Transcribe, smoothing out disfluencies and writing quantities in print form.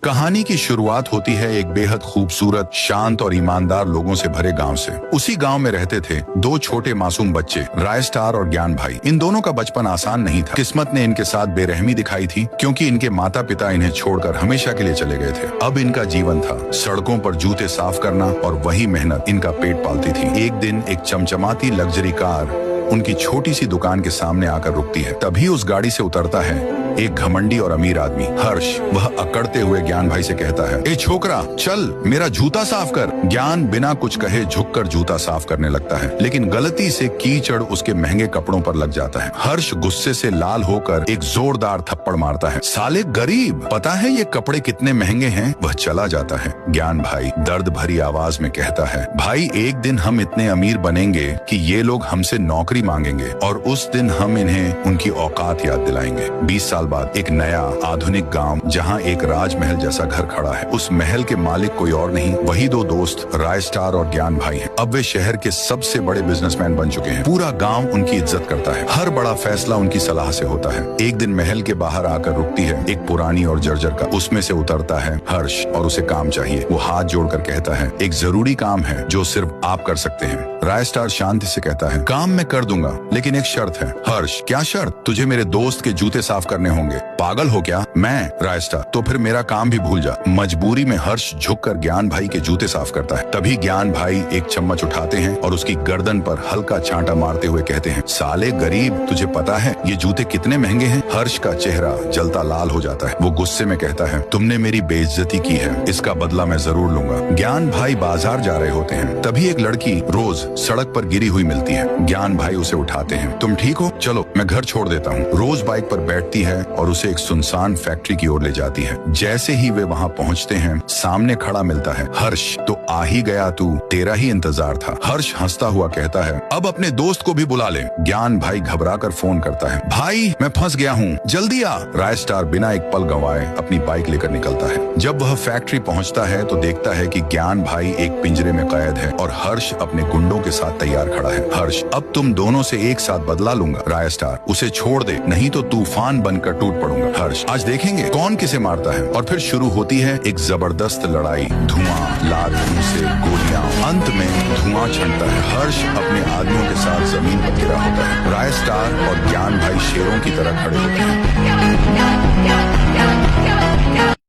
कहानी की शुरुआत होती है एक बेहद खूबसूरत, शांत और ईमानदार लोगों से भरे गांव से। उसी गांव में रहते थे दो छोटे मासूम बच्चे, राय स्टार और ज्ञान भाई। इन दोनों का बचपन आसान नहीं था। किस्मत ने इनके साथ बेरहमी दिखाई थी, क्योंकि इनके माता पिता इन्हें छोड़कर हमेशा के लिए चले गए थे। अब इनका जीवन था सड़कों पर जूते साफ करना, और वही मेहनत इनका पेट पालती थी। एक दिन एक चमचमाती लग्जरी कार उनकी छोटी सी दुकान के सामने आकर रुकती है। तभी उस गाड़ी से उतरता है एक घमंडी और अमीर आदमी, हर्ष। वह अकड़ते हुए ज्ञान भाई से कहता है, ए छोकरा, चल मेरा जूता साफ कर। ज्ञान बिना कुछ कहे झुककर जूता साफ करने लगता है, लेकिन गलती से कीचड़ उसके महंगे कपड़ों पर लग जाता है। हर्ष गुस्से से लाल होकर एक जोरदार थप्पड़ मारता है। साले गरीब, पता है ये कपड़े कितने महंगे हैं? वह चला जाता है। ज्ञान भाई दर्द भरी आवाज में कहता है, भाई एक दिन हम इतने अमीर बनेंगे कि ये लोग हमसे नौकरी मांगेंगे, और उस दिन हम इन्हें उनकी औकात याद दिलाएंगे। 20 साल बाद एक नया आधुनिक गांव, जहां एक राजमहल जैसा घर खड़ा है। उस महल के मालिक कोई और नहीं, वही दो दोस्त राय स्टार और ज्ञान भाई हैं। अब वे शहर के सबसे बड़े बिजनेसमैन बन चुके हैं। पूरा गांव उनकी इज्जत करता है। हर बड़ा फैसला उनकी सलाह से होता है। एक दिन महल के बाहर आकर रुकती है एक पुरानी और जर्जर कार। उसमें से उतरता है हर्ष और उसे काम चाहिए। वो हाथ जोड़कर कहता है, एक जरूरी काम है जो सिर्फ आप कर सकते हैं। राय स्टार शांति से कहता है, काम मैं कर दूंगा, लेकिन एक शर्त है। हर्ष, क्या शर्त? तुझे मेरे दोस्त के जूते साफ करने होंगे। पागल हो क्या? मैं? राय स्टार, तो फिर मेरा काम भी भूल जा। मजबूरी में हर्ष झुककर ज्ञान भाई के जूते साफ करता है। तभी ज्ञान भाई एक चम्मच उठाते हैं और उसकी गर्दन पर हल्का छांटा मारते हुए कहते हैं, साले गरीब, तुझे पता है ये जूते कितने महंगे हैं? हर्ष का चेहरा जलता लाल हो जाता है। वो गुस्से में कहता है, तुमने मेरी बेइज्जती की है, इसका बदला मैं जरूर लूंगा। ज्ञान भाई बाजार जा रहे होते हैं। तभी एक लड़की रोज सड़क पर गिरी हुई मिलती है। ज्ञान भाई उसे उठाते हैं। तुम ठीक हो? चलो मैं घर छोड़ देता हूँ। रोज बाइक पर बैठती है और उसे एक सुनसान फैक्ट्री की ओर ले जाती है। जैसे ही वे वहाँ पहुँचते हैं, सामने खड़ा मिलता है हर्ष। तो आ ही गया तू, तेरा ही इंतजार था। हर्ष हंसता हुआ कहता है, अब अपने दोस्त को भी बुला ले। ज्ञान भाई घबराकर फोन करता है, भाई मैं फंस गया हूँ, जल्दी आ। राय स्टार बिना एक पल गंवाए अपनी बाइक लेकर निकलता है। जब वह फैक्ट्री पहुँचता है तो देखता है कि ज्ञान भाई एक पिंजरे में कैद है और हर्ष अपने गुंडों के साथ तैयार खड़ा है। हर्ष, अब तुम दोनों से एक साथ बदला लूंगा। राय स्टार, उसे छोड़ दे, नहीं तो तूफान बनकर टूट पड़ूंगा। हर्ष, आज देखेंगे कौन किसे मारता है। और फिर शुरू होती है एक जबरदस्त लड़ाई। धुआं, लाठों से गोलियां, अंत में धुआं छंटता है। हर्ष अपने आदमियों के साथ जमीन पर गिरा होता है। राय स्टार और ज्ञान भाई शेरों की तरह खड़े होते हैं।